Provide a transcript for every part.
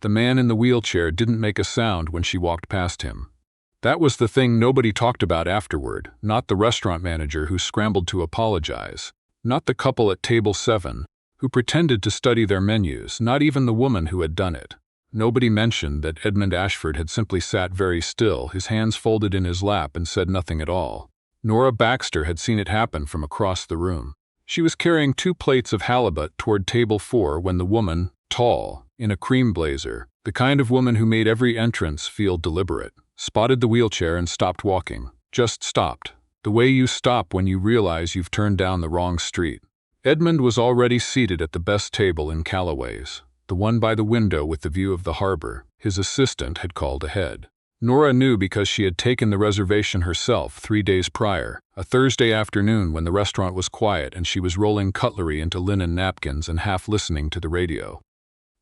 The man in the wheelchair didn't make a sound when she walked past him. That was the thing nobody talked about afterward, not the restaurant manager who scrambled to apologize, not the couple at table 7, who pretended to study their menus, not even the woman who had done it. Nobody mentioned that Edmund Ashford had simply sat very still, his hands folded in his lap, and said nothing at all. Nora Baxter had seen it happen from across the room. She was carrying 2 plates of halibut toward table 4 when the woman, tall, in a cream blazer, the kind of woman who made every entrance feel deliberate, spotted the wheelchair and stopped walking. Just stopped. The way you stop when you realize you've turned down the wrong street. Edmund was already seated at the best table in Callaway's, the one by the window with the view of the harbor. His assistant had called ahead. Nora knew because she had taken the reservation herself 3 days prior, a Thursday afternoon when the restaurant was quiet and she was rolling cutlery into linen napkins and half listening to the radio.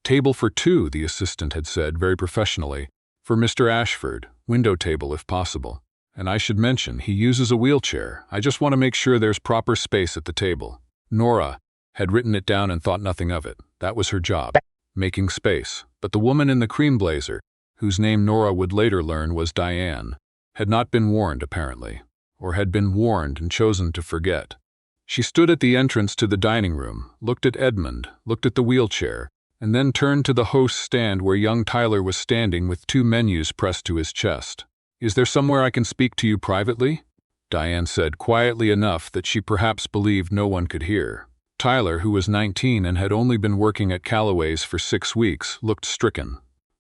"Table for 2, the assistant had said very professionally. "For Mr. Ashford, window table if possible. And I should mention, he uses a wheelchair. I just want to make sure there's proper space at the table." Nora had written it down and thought nothing of it. That was her job, making space. But the woman in the cream blazer, whose name Nora would later learn was Diane, had not been warned apparently, or had been warned and chosen to forget. She stood at the entrance to the dining room, looked at Edmund, looked at the wheelchair, and then turned to the host's stand where young Tyler was standing with 2 menus pressed to his chest. "Is there somewhere I can speak to you privately?" Diane said quietly enough that she perhaps believed no one could hear. Tyler, who was 19 and had only been working at Callaway's for 6 weeks, looked stricken.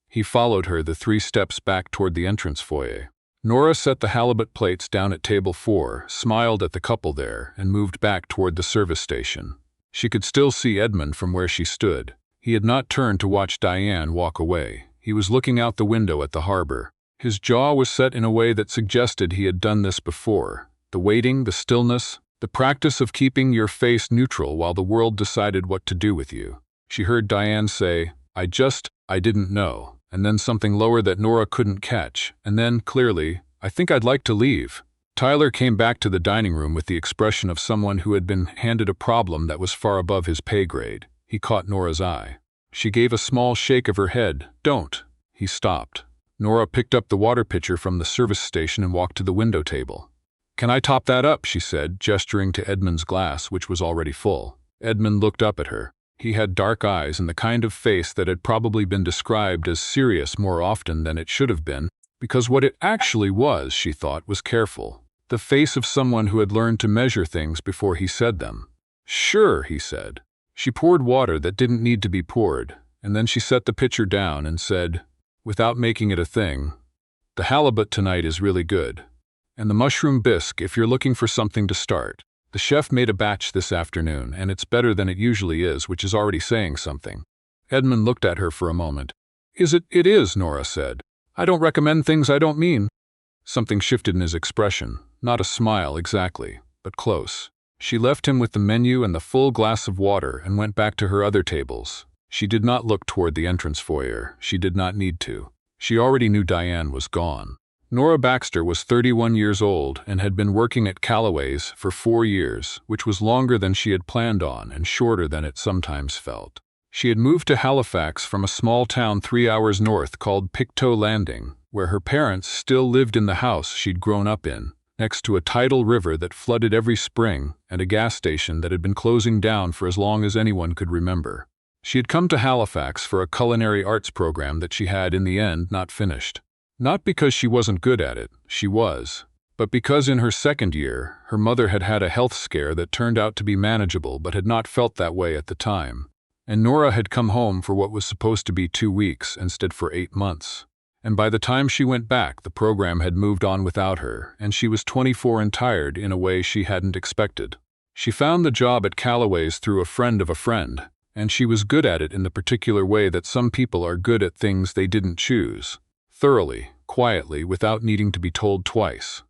He followed her the 3 steps back toward the entrance foyer. Nora set the halibut plates down at table 4, smiled at the couple there, and moved back toward the service station. She could still see Edmund from where she stood. He had not turned to watch Diane walk away. He was looking out the window at the harbor. His jaw was set in a way that suggested he had done this before. The waiting, the stillness, the practice of keeping your face neutral while the world decided what to do with you. She heard Diane say, I didn't know," and then something lower that Nora couldn't catch, and then, clearly, "I think I'd like to leave." Tyler came back to the dining room with the expression of someone who had been handed a problem that was far above his pay grade. He caught Nora's eye. She gave a small shake of her head. "Don't." He stopped. Nora picked up the water pitcher from the service station and walked to the window table. "Can I top that up?" she said, gesturing to Edmund's glass, which was already full. Edmund looked up at her. He had dark eyes and the kind of face that had probably been described as serious more often than it should have been, because what it actually was, she thought, was careful. The face of someone who had learned to measure things before he said them. "Sure," he said. She poured water that didn't need to be poured, and then she set the pitcher down and said, without making it a thing, "The halibut tonight is really good. And the mushroom bisque if you're looking for something to start. The chef made a batch this afternoon, and it's better than it usually is, which is already saying something." Edmund looked at her for a moment. It is," Nora said. "I don't recommend things I don't mean." Something shifted in his expression. Not a smile exactly, but close. She left him with the menu and the full glass of water and went back to her other tables. She did not look toward the entrance foyer. She did not need to. She already knew Diane was gone. Nora Baxter was 31 years old and had been working at Callaway's for 4 years, which was longer than she had planned on and shorter than it sometimes felt. She had moved to Halifax from a small town 3 hours north called Pictou Landing, where her parents still lived in the house she'd grown up in, next to a tidal river that flooded every spring and a gas station that had been closing down for as long as anyone could remember. She had come to Halifax for a culinary arts program that she had, in the end, not finished. Not because she wasn't good at it, she was, but because in her second year, her mother had had a health scare that turned out to be manageable but had not felt that way at the time. And Nora had come home for what was supposed to be 2 weeks instead for 8 months. And by the time she went back, the program had moved on without her, and she was 24 and tired in a way she hadn't expected. She found the job at Callaway's through a friend of a friend, and she was good at it in the particular way that some people are good at things they didn't choose. Thoroughly, quietly, without needing to be told twice.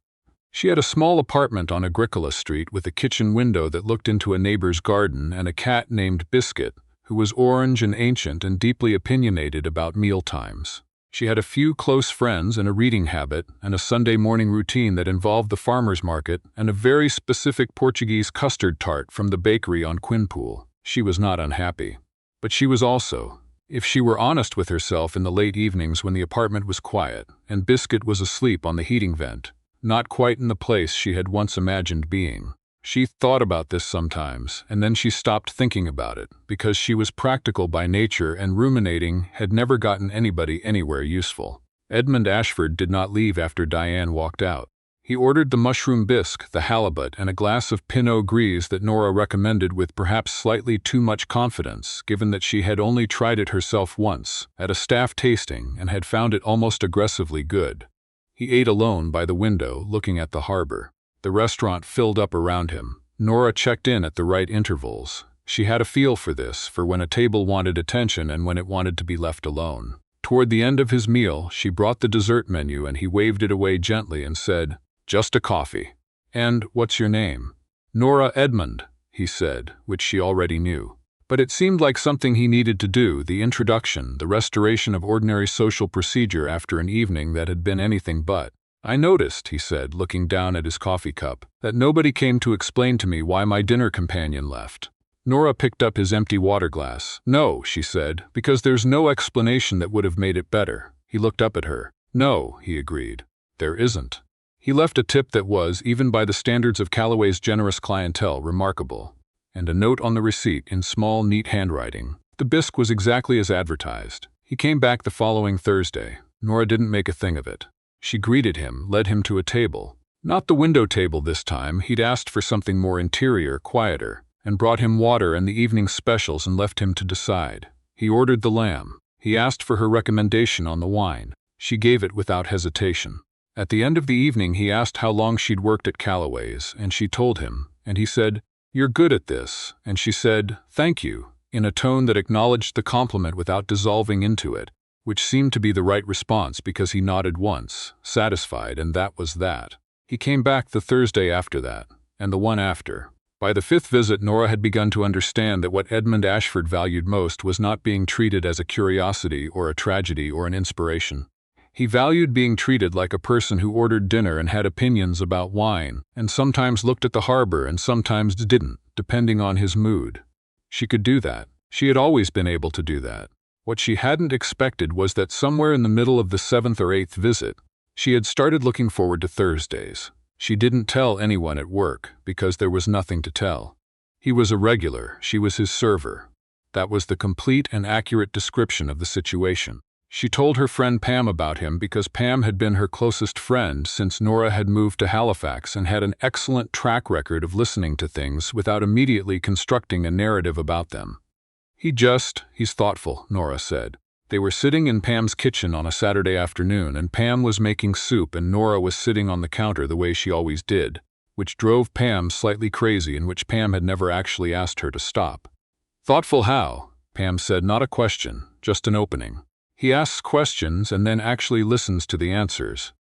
She had a small apartment on Agricola Street with a kitchen window that looked into a neighbor's garden and a cat named Biscuit, who was orange and ancient and deeply opinionated about meal times. She had a few close friends and a reading habit and a Sunday morning routine that involved the farmer's market and a very specific Portuguese custard tart from the bakery on Quinpool. She was not unhappy. But she was also If she were honest with herself in the late evenings when the apartment was quiet, and Biscuit was asleep on the heating vent, not quite in the place she had once imagined being. She thought about this sometimes, and then she stopped thinking about it, because she was practical by nature and ruminating had never gotten anybody anywhere useful. Edmund Ashford did not leave after Diane walked out. He ordered the mushroom bisque, the halibut, and a glass of Pinot Gris that Nora recommended with perhaps slightly too much confidence, given that she had only tried it herself once, at a staff tasting, and had found it almost aggressively good. He ate alone by the window, looking at the harbor. The restaurant filled up around him. Nora checked in at the right intervals. She had a feel for this, for when a table wanted attention and when it wanted to be left alone. Toward the end of his meal, she brought the dessert menu and he waved it away gently and said, "Just a coffee." "And what's your name?" "Nora Edmund," he said, which she already knew. But it seemed like something he needed to do, the introduction, the restoration of ordinary social procedure after an evening that had been anything but. "I noticed," he said, looking down at his coffee cup, "that nobody came to explain to me why my dinner companion left." Nora picked up his empty water glass. "No," she said, "because there's no explanation that would have made it better." He looked up at her. "No," he agreed. "There isn't." He left a tip that was, even by the standards of Calloway's generous clientele, remarkable, and a note on the receipt in small, neat handwriting. The bisque was exactly as advertised. He came back the following Thursday. Nora didn't make a thing of it. She greeted him, led him to a table. Not the window table this time, he'd asked for something more interior, quieter, and brought him water and the evening specials and left him to decide. He ordered the lamb. He asked for her recommendation on the wine. She gave it without hesitation. At the end of the evening he asked how long she'd worked at Calloway's, and she told him, and he said, "You're good at this," and she said, "Thank you," in a tone that acknowledged the compliment without dissolving into it, which seemed to be the right response because he nodded once, satisfied, and that was that. He came back the Thursday after that, and the one after. By the fifth visit, Nora had begun to understand that what Edmund Ashford valued most was not being treated as a curiosity or a tragedy or an inspiration. He valued being treated like a person who ordered dinner and had opinions about wine, and sometimes looked at the harbor and sometimes didn't, depending on his mood. She could do that. She had always been able to do that. What she hadn't expected was that somewhere in the middle of the 7th or 8th visit, she had started looking forward to Thursdays. She didn't tell anyone at work, because there was nothing to tell. He was a regular, she was his server. That was the complete and accurate description of the situation. She told her friend Pam about him because Pam had been her closest friend since Nora had moved to Halifax and had an excellent track record of listening to things without immediately constructing a narrative about them. He's thoughtful," Nora said. They were sitting in Pam's kitchen on a Saturday afternoon, and Pam was making soup and Nora was sitting on the counter the way she always did, which drove Pam slightly crazy and which Pam had never actually asked her to stop. "Thoughtful how?" Pam said, "not a question, just an opening. He asks questions and then actually listens to the answers.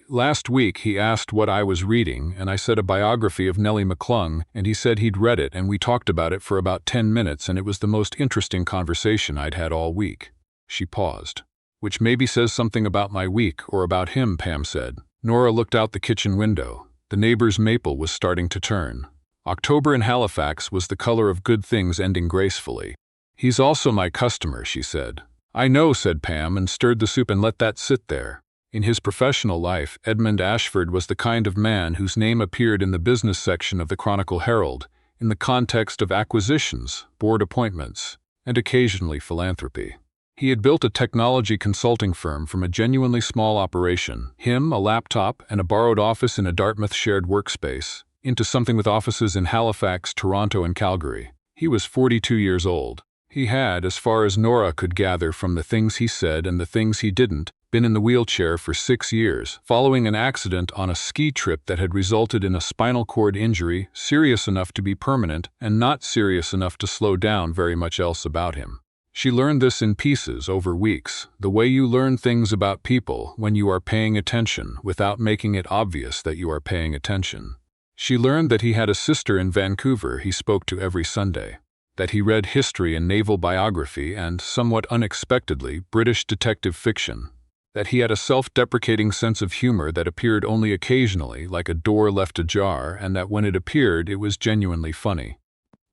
Last week he asked what I was reading, and I said a biography of Nellie McClung, and he said he'd read it, and we talked about it for about 10 minutes, and it was the most interesting conversation I'd had all week." She paused. "Which maybe says something about my week, or about him," Pam said. Nora looked out the kitchen window. The neighbor's maple was starting to turn. October in Halifax was the color of good things ending gracefully. "He's also my customer," she said. "I know," said Pam, and stirred the soup and let that sit there. In his professional life, Edmund Ashford was the kind of man whose name appeared in the business section of the Chronicle Herald, in the context of acquisitions, board appointments, and occasionally philanthropy. He had built a technology consulting firm from a genuinely small operation, him, a laptop, and a borrowed office in a Dartmouth shared workspace, into something with offices in Halifax, Toronto, and Calgary. He was 42 years old. He had, as far as Nora could gather from the things he said and the things he didn't, been in the wheelchair for 6 years, following an accident on a ski trip that had resulted in a spinal cord injury serious enough to be permanent and not serious enough to slow down very much else about him. She learned this in pieces over weeks, the way you learn things about people when you are paying attention without making it obvious that you are paying attention. She learned that he had a sister in Vancouver he spoke to every Sunday, that he read history and naval biography and, somewhat unexpectedly, British detective fiction, that he had a self-deprecating sense of humor that appeared only occasionally, like a door left ajar, and that when it appeared it was genuinely funny.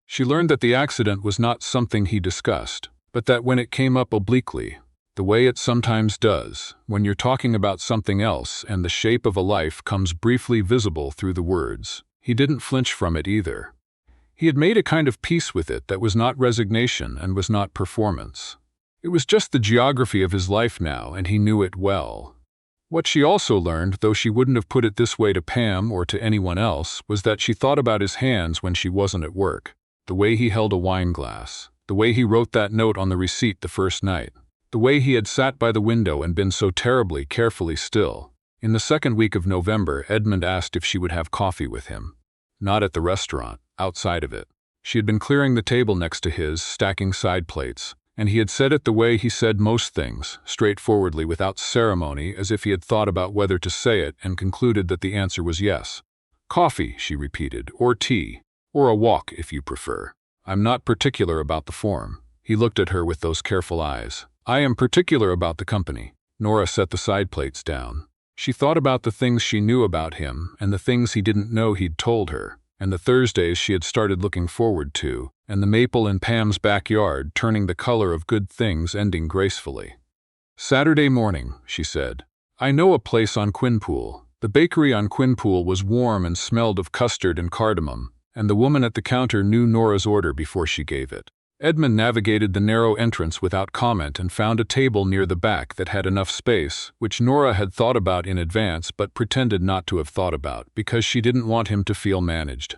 She learned that the accident was not something he discussed, but that when it came up obliquely, the way it sometimes does, when you're talking about something else and the shape of a life comes briefly visible through the words, he didn't flinch from it either. He had made a kind of peace with it that was not resignation and was not performance. It was just the geography of his life now, and he knew it well. What she also learned, though she wouldn't have put it this way to Pam or to anyone else, was that she thought about his hands when she wasn't at work, the way he held a wine glass, the way he wrote that note on the receipt the first night, the way he had sat by the window and been so terribly, carefully still. In the second week of November, Edmund asked if she would have coffee with him. Not at the restaurant, outside of it. She had been clearing the table next to his, stacking side plates, and he had said it the way he said most things, straightforwardly, without ceremony, as if he had thought about whether to say it and concluded that the answer was yes. Coffee, she repeated, or tea, or a walk if you prefer. I'm not particular about the form. He looked at her with those careful eyes. I am particular about the company. Nora set the side plates down. She thought about the things she knew about him and the things he didn't know he'd told her, and the Thursdays she had started looking forward to, and the maple in Pam's backyard turning the color of good things, ending gracefully. Saturday morning, she said. I know a place on Quinpool. The bakery on Quinpool was warm and smelled of custard and cardamom, and the woman at the counter knew Nora's order before she gave it. Edmund navigated the narrow entrance without comment and found a table near the back that had enough space, which Nora had thought about in advance but pretended not to have thought about, because she didn't want him to feel managed.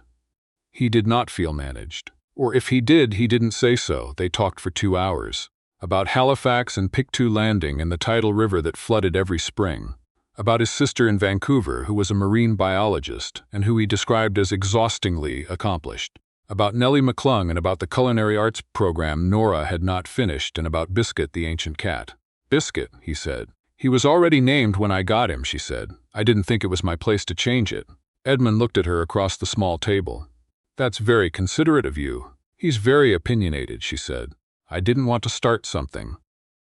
He did not feel managed. Or if he did, he didn't say so. They talked for 2 hours. About Halifax and Pictou Landing and the tidal river that flooded every spring. About his sister in Vancouver, who was a marine biologist and who he described as exhaustingly accomplished. About Nellie McClung and about the culinary arts program Nora had not finished, and about Biscuit the ancient cat. Biscuit, he said. He was already named when I got him, she said. I didn't think it was my place to change it. Edmund looked at her across the small table. That's very considerate of you. He's very opinionated, she said. I didn't want to start something.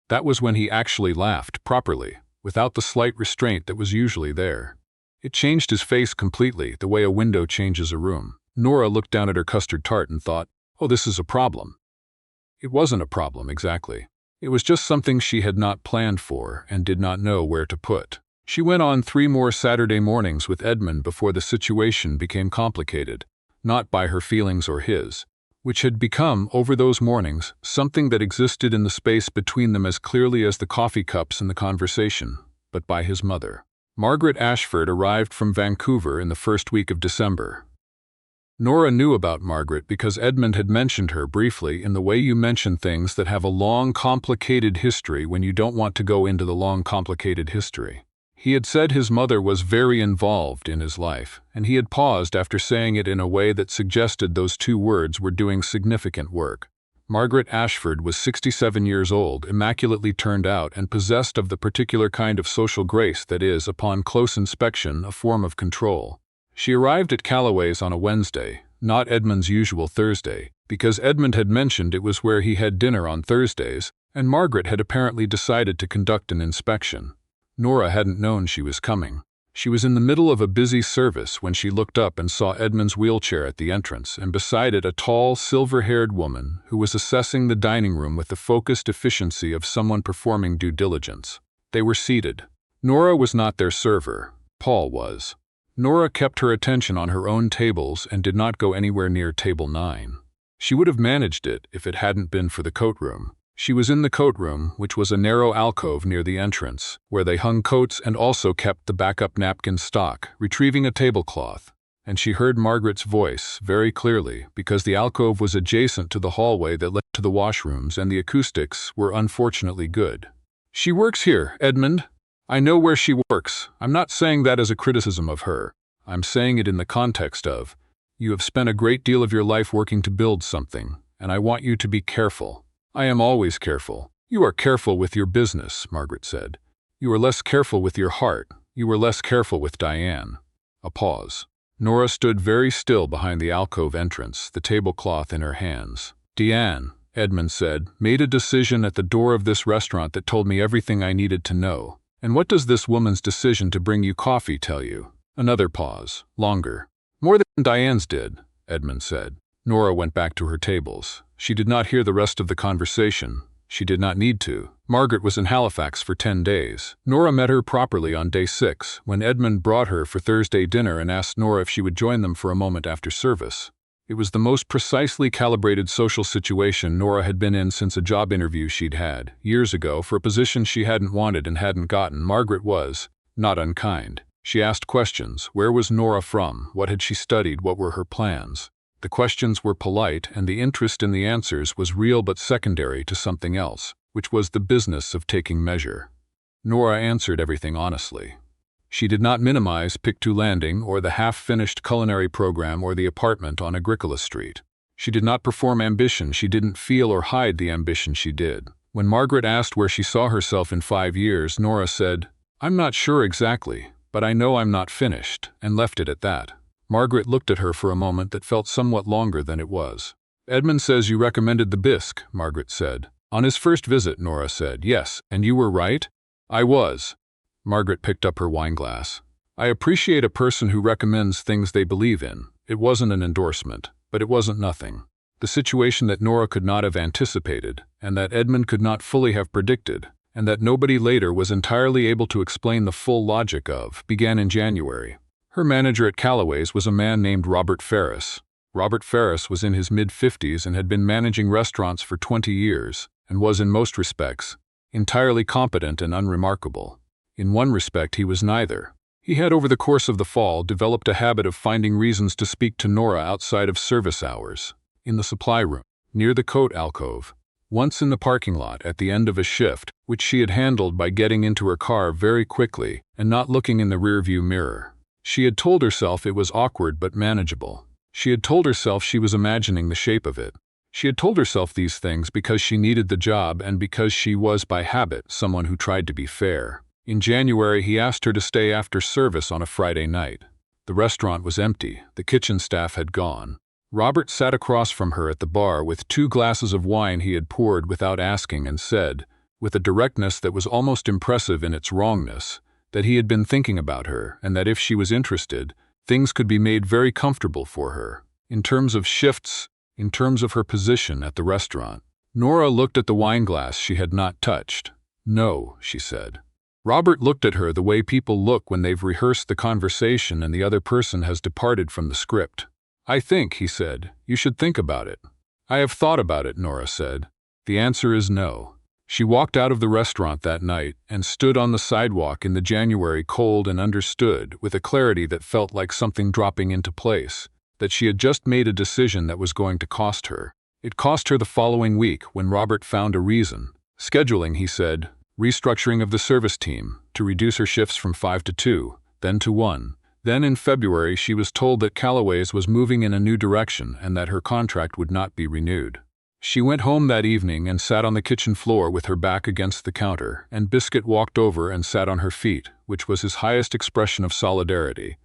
That was when he actually laughed, properly, without the slight restraint that was usually there. It changed his face completely, the way a window changes a room. Nora looked down at her custard tart and thought, oh, this is a problem. It wasn't a problem, exactly. It was just something she had not planned for and did not know where to put. She went on 3 more Saturday mornings with Edmund before the situation became complicated, not by her feelings or his, which had become, over those mornings, something that existed in the space between them as clearly as the coffee cups and the conversation, but by his mother. Margaret Ashford arrived from Vancouver in the first week of December. Nora knew about Margaret because Edmund had mentioned her briefly in the way you mention things that have a long, complicated history when you don't want to go into the long, complicated history. He had said his mother was very involved in his life, and he had paused after saying it in a way that suggested those 2 words were doing significant work. Margaret Ashford was 67 years old, immaculately turned out, and possessed of the particular kind of social grace that is, upon close inspection, a form of control. She arrived at Calloway's on a Wednesday, not Edmund's usual Thursday, because Edmund had mentioned it was where he had dinner on Thursdays, and Margaret had apparently decided to conduct an inspection. Nora hadn't known she was coming. She was in the middle of a busy service when she looked up and saw Edmund's wheelchair at the entrance, and beside it a tall, silver-haired woman who was assessing the dining room with the focused efficiency of someone performing due diligence. They were seated. Nora was not their server. Paul was. Nora kept her attention on her own tables and did not go anywhere near table 9. She would have managed it if it hadn't been for the coat room. She was in the coat room, which was a narrow alcove near the entrance, where they hung coats and also kept the backup napkin stock, retrieving a tablecloth. And she heard Margaret's voice very clearly because the alcove was adjacent to the hallway that led to the washrooms and the acoustics were unfortunately good. She works here, Edmund. I know where she works. I'm not saying that as a criticism of her. I'm saying it in the context of, you have spent a great deal of your life working to build something, and I want you to be careful. I am always careful. You are careful with your business, Margaret said. You are less careful with your heart. You were less careful with Diane. A pause. Nora stood very still behind the alcove entrance, the tablecloth in her hands. Diane, Edmund said, made a decision at the door of this restaurant that told me everything I needed to know. And what does this woman's decision to bring you coffee tell you? Another pause. Longer. More than Diane's did, Edmund said. Nora went back to her tables. She did not hear the rest of the conversation, She did not need to. Margaret was in Halifax for 10 days. Nora met her properly on day 6, when Edmund brought her for Thursday dinner and asked Nora if she would join them for a moment after service. It was the most precisely calibrated social situation Nora had been in since a job interview she'd had, years ago, for a position she hadn't wanted and hadn't gotten. Margaret was not unkind. She asked questions. Where was Nora from? What had she studied? What were her plans? The questions were polite, and the interest in the answers was real but secondary to something else, which was the business of taking measure. Nora answered everything honestly. She did not minimize Pictou Landing or the half-finished culinary program or the apartment on Agricola Street. She did not perform ambition. She didn't feel or hide the ambition she did. When Margaret asked where she saw herself in 5 years, Nora said, "I'm not sure exactly, but I know I'm not finished," and left it at that. Margaret looked at her for a moment that felt somewhat longer than it was. "Edmund says you recommended the bisque," Margaret said. "On his first visit," Nora said. "Yes, and you were right?" "I was." Margaret picked up her wineglass. "I appreciate a person who recommends things they believe in. It wasn't an endorsement, but it wasn't nothing." The situation that Nora could not have anticipated, and that Edmund could not fully have predicted, and that nobody later was entirely able to explain the full logic of, began in January. Her manager at Callaway's was a man named Robert Ferris. Robert Ferris was in his mid-50s and had been managing restaurants for 20 years, and was in most respects entirely competent and unremarkable. In one respect he was neither. He had over the course of the fall developed a habit of finding reasons to speak to Nora outside of service hours, in the supply room, near the coat alcove, once in the parking lot at the end of a shift, which she had handled by getting into her car very quickly and not looking in the rearview mirror. She had told herself it was awkward but manageable. She had told herself she was imagining the shape of it. She had told herself these things because she needed the job and because she was by habit someone who tried to be fair. In January, he asked her to stay after service on a Friday night. The restaurant was empty. The kitchen staff had gone. Robert sat across from her at the bar with 2 glasses of wine he had poured without asking, and said, with a directness that was almost impressive in its wrongness, that he had been thinking about her and that if she was interested, things could be made very comfortable for her, in terms of shifts, in terms of her position at the restaurant. Nora looked at the wineglass she had not touched. "No," she said. Robert looked at her the way people look when they've rehearsed the conversation and the other person has departed from the script. "I think," he said, "you should think about it." "I have thought about it," Nora said. "The answer is no." She walked out of the restaurant that night and stood on the sidewalk in the January cold and understood, with a clarity that felt like something dropping into place, that she had just made a decision that was going to cost her. It cost her the following week when Robert found a reason. Scheduling, he said. Restructuring of the service team, to reduce her shifts from 5 to 2, then to 1. Then in February she was told that Callaway's was moving in a new direction and that her contract would not be renewed. She went home that evening and sat on the kitchen floor with her back against the counter, and Biscuit walked over and sat on her feet, which was his highest expression of solidarity,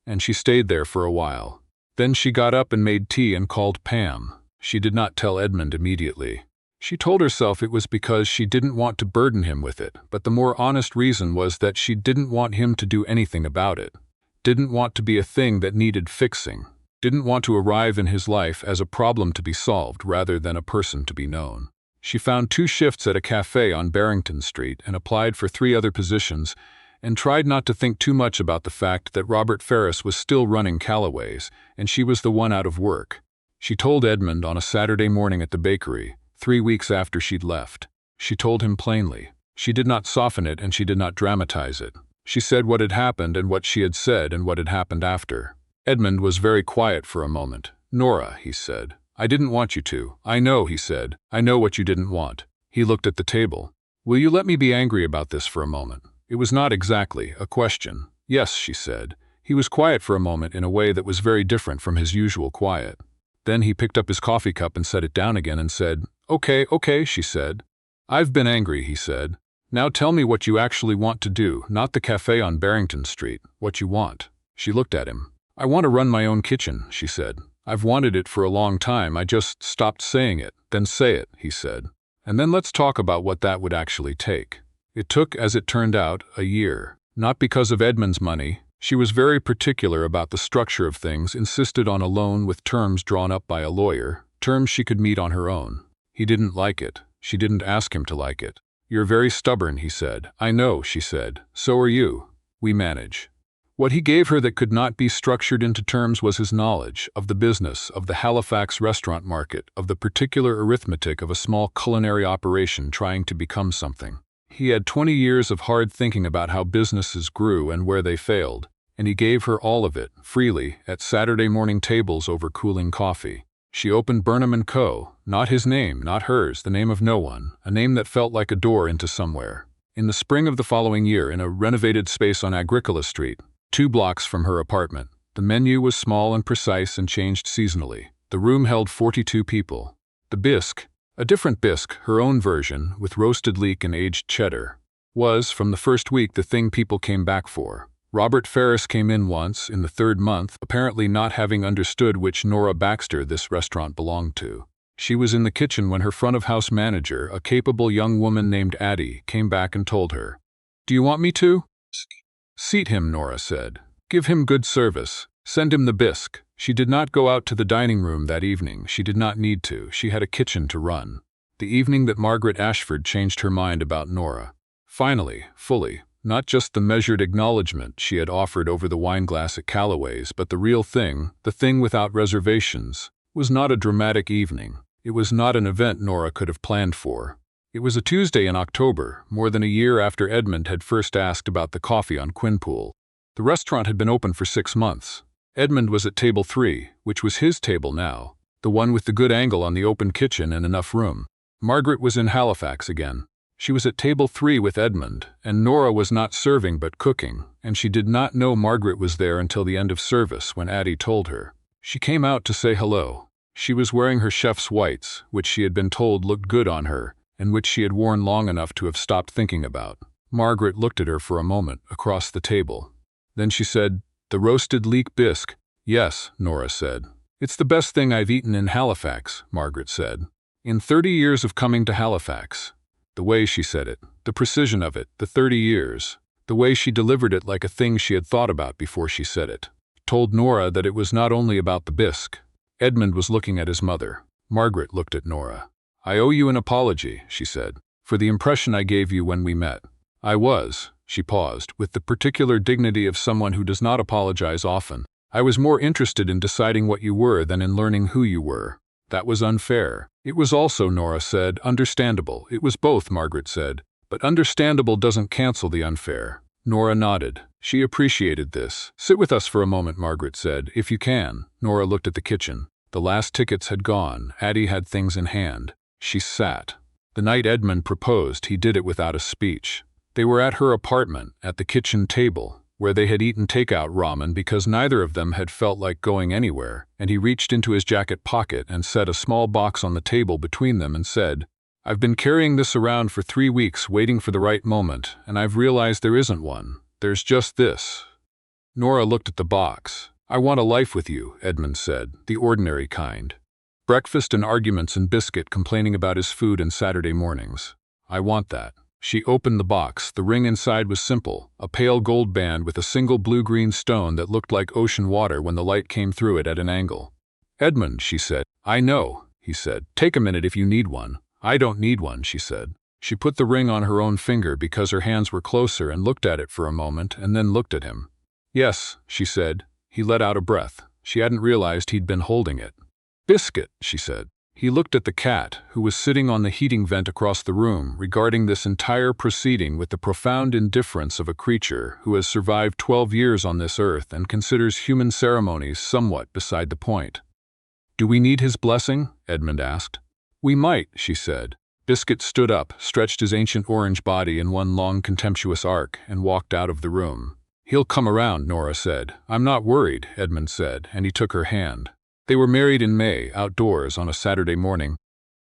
and she stayed there for a while. Then she got up and made tea and called Pam. She did not tell Edmund immediately. She told herself it was because she didn't want to burden him with it, but the more honest reason was that she didn't want him to do anything about it. Didn't want to be a thing that needed fixing. Didn't want to arrive in his life as a problem to be solved rather than a person to be known. She found 2 shifts at a cafe on Barrington Street and applied for 3 other positions and tried not to think too much about the fact that Robert Ferris was still running Callaway's and she was the one out of work. She told Edmund on a Saturday morning at the bakery, 3 weeks after she'd left. She told him plainly. She did not soften it and she did not dramatize it. She said what had happened and what she had said and what had happened after. Edmund was very quiet for a moment. "Nora," he said, "I didn't want you to." "I know," he said. "I know what you didn't want." He looked at the table. "Will you let me be angry about this for a moment?" It was not exactly a question. "Yes," she said. He was quiet for a moment in a way that was very different from his usual quiet. Then he picked up his coffee cup and set it down again and said, Okay, she said. "I've been angry," he said. "Now tell me what you actually want to do, not the cafe on Barrington Street, what you want." She looked at him. "I want to run my own kitchen," she said. "I've wanted it for a long time, I just stopped saying it." "Then say it," he said. "And then let's talk about what that would actually take." It took, as it turned out, a year. Not because of Edmund's money. She was very particular about the structure of things, insisted on a loan with terms drawn up by a lawyer, terms she could meet on her own. He didn't like it. She didn't ask him to like it. "You're very stubborn," he said. "I know," she said. "So are you. We manage." What he gave her that could not be structured into terms was his knowledge of the business, of the Halifax restaurant market, of the particular arithmetic of a small culinary operation trying to become something. He had 20 years of hard thinking about how businesses grew and where they failed, and he gave her all of it, freely, at Saturday morning tables over cooling coffee. She opened Burnham & Co., not his name, not hers, the name of no one, a name that felt like a door into somewhere. In the spring of the following year, in a renovated space on Agricola Street, 2 blocks from her apartment, the menu was small and precise and changed seasonally. The room held 42 people. The bisque, a different bisque, her own version, with roasted leek and aged cheddar, was, from the first week, the thing people came back for. Robert Ferris came in once, in the 3rd month, apparently not having understood which Nora Baxter this restaurant belonged to. She was in the kitchen when her front-of-house manager, a capable young woman named Addie, came back and told her, "Do you want me to?" "Seat him," Nora said. "Give him good service. Send him the bisque." She did not go out to the dining room that evening. She did not need to. She had a kitchen to run. The evening that Margaret Ashford changed her mind about Nora. Finally, fully. Not just the measured acknowledgement she had offered over the wineglass at Calloway's, but the real thing, the thing without reservations, was not a dramatic evening. It was not an event Nora could have planned for. It was a Tuesday in October, more than a year after Edmund had first asked about the coffee on Quinpool. The restaurant had been open for 6 months. Edmund was at table 3, which was his table now, the one with the good angle on the open kitchen and enough room. Margaret was in Halifax again. She was at table 3 with Edmund, and Nora was not serving but cooking, and she did not know Margaret was there until the end of service when Addie told her. She came out to say hello. She was wearing her chef's whites, which she had been told looked good on her, and which she had worn long enough to have stopped thinking about. Margaret looked at her for a moment, across the table. Then she said, "The roasted leek bisque." "Yes," Nora said. "It's the best thing I've eaten in Halifax," Margaret said. "In 30 years of coming to Halifax." The way she said it, the precision of it, the 30 years, the way she delivered it like a thing she had thought about before she said it, told Nora that it was not only about the bisque. Edmund was looking at his mother. Margaret looked at Nora. "I owe you an apology," she said, "for the impression I gave you when we met. I was," she paused, with the particular dignity of someone who does not apologize often. "I was more interested in deciding what you were than in learning who you were. That was unfair." "It was also," Nora said, "understandable." "It was both," Margaret said, "but understandable doesn't cancel the unfair." Nora nodded. She appreciated this. "Sit with us for a moment," Margaret said, "if you can." Nora looked at the kitchen. The last tickets had gone. Addie had things in hand. She sat. The night Edmund proposed, he did it without a speech. They were at her apartment, at the kitchen table, where they had eaten takeout ramen because neither of them had felt like going anywhere, and he reached into his jacket pocket and set a small box on the table between them and said, "I've been carrying this around for 3 weeks waiting for the right moment, and I've realized there isn't one. There's just this." Nora looked at the box. "I want a life with you," Edmund said, "the ordinary kind. Breakfast and arguments and biscuit complaining about his food and Saturday mornings. I want that." She opened the box. The ring inside was simple, a pale gold band with a single blue-green stone that looked like ocean water when the light came through it at an angle. "Edmund," she said. "I know," he said. "Take a minute if you need one." "I don't need one," she said. She put the ring on her own finger because her hands were closer and looked at it for a moment and then looked at him. "Yes," she said. He let out a breath. She hadn't realized he'd been holding it. "Biscuit," she said. He looked at the cat, who was sitting on the heating vent across the room, regarding this entire proceeding with the profound indifference of a creature who has survived 12 years on this earth and considers human ceremonies somewhat beside the point. "Do we need his blessing?" Edmund asked. "We might," she said. Biscuit stood up, stretched his ancient orange body in one long contemptuous arc, and walked out of the room. "He'll come around," Nora said. "I'm not worried," Edmund said, and he took her hand. They were married in May, outdoors, on a Saturday morning.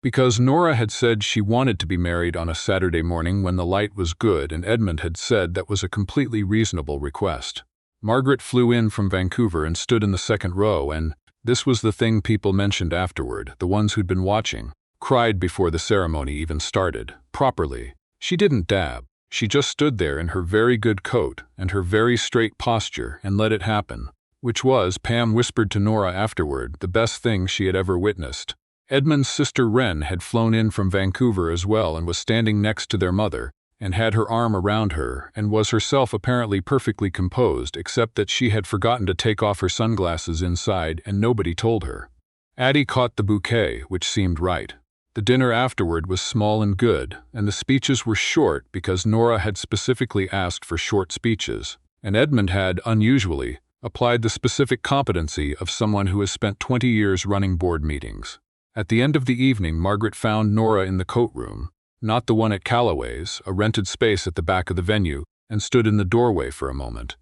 Because Nora had said she wanted to be married on a Saturday morning when the light was good, and Edmund had said that was a completely reasonable request. Margaret flew in from Vancouver and stood in the second row, and this was the thing people mentioned afterward, the ones who'd been watching, cried before the ceremony even started, properly. She didn't dab. She just stood there in her very good coat and her very straight posture and let it happen. Which was, Pam whispered to Nora afterward, the best thing she had ever witnessed. Edmund's sister Wren had flown in from Vancouver as well and was standing next to their mother, and had her arm around her, and was herself apparently perfectly composed except that she had forgotten to take off her sunglasses inside and nobody told her. Addie caught the bouquet, which seemed right. The dinner afterward was small and good, and the speeches were short because Nora had specifically asked for short speeches, and Edmund had, unusually, applied the specific competency of someone who has spent 20 years running board meetings. At the end of the evening, Margaret found Nora in the coat room, not the one at Calloway's, a rented space at the back of the venue, and stood in the doorway for a moment.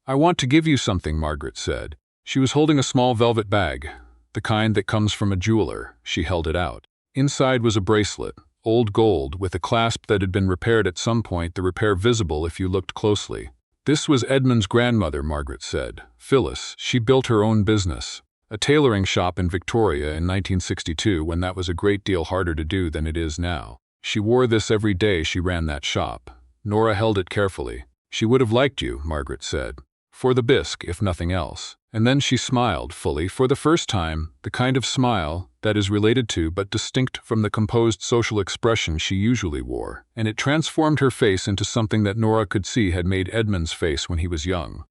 "I want to give you something," Margaret said. She was holding a small velvet bag, the kind that comes from a jeweler. She held it out. Inside was a bracelet, old gold, with a clasp that had been repaired at some point, the repair visible if you looked closely. "This was Edmund's grandmother," Margaret said. "Phyllis. She built her own business. A tailoring shop in Victoria in 1962, when that was a great deal harder to do than it is now. She wore this every day she ran that shop." Nora held it carefully. "She would have liked you," Margaret said. "For the bisque, if nothing else." And then she smiled fully, for the first time, the kind of smile that is related to but distinct from the composed social expression she usually wore, and it transformed her face into something that Nora could see had made Edmund's face when he was young.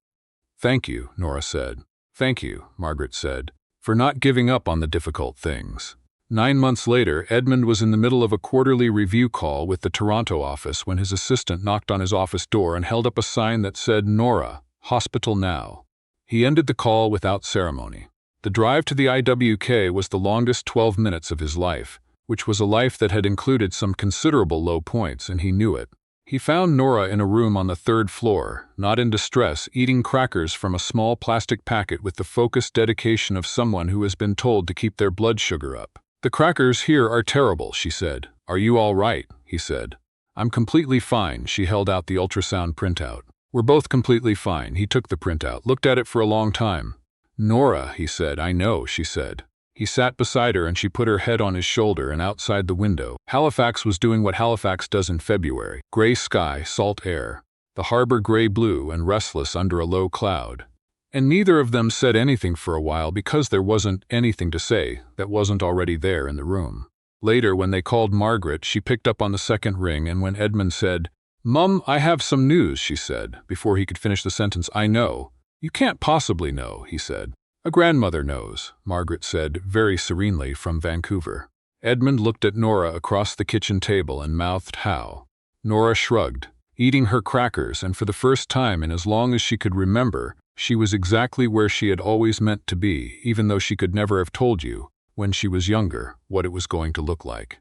"Thank you," Nora said. "Thank you," Margaret said, "for not giving up on the difficult things." 9 months later, Edmund was in the middle of a quarterly review call with the Toronto office when his assistant knocked on his office door and held up a sign that said, "Nora, Hospital Now." He ended the call without ceremony. The drive to the IWK was the longest 12 minutes of his life, which was a life that had included some considerable low points, and he knew it. He found Nora in a room on the 3rd floor, not in distress, eating crackers from a small plastic packet with the focused dedication of someone who has been told to keep their blood sugar up. "The crackers here are terrible," she said. "Are you all right?" he said. "I'm completely fine." She held out the ultrasound printout. "We're both completely fine." He took the printout, looked at it for a long time. "Nora," he said. "I know," she said. He sat beside her and she put her head on his shoulder, and outside the window, Halifax was doing what Halifax does in February. Gray sky, salt air, the harbor gray-blue and restless under a low cloud. And neither of them said anything for a while because there wasn't anything to say that wasn't already there in the room. Later, when they called Margaret, she picked up on the second ring, and when Edmund said, "Mum, I have some news," she said, before he could finish the sentence, "I know." "You can't possibly know," he said. "A grandmother knows," Margaret said, very serenely, from Vancouver. Edmund looked at Nora across the kitchen table and mouthed, "How?" Nora shrugged, eating her crackers, and for the first time in as long as she could remember, she was exactly where she had always meant to be, even though she could never have told you, when she was younger, what it was going to look like.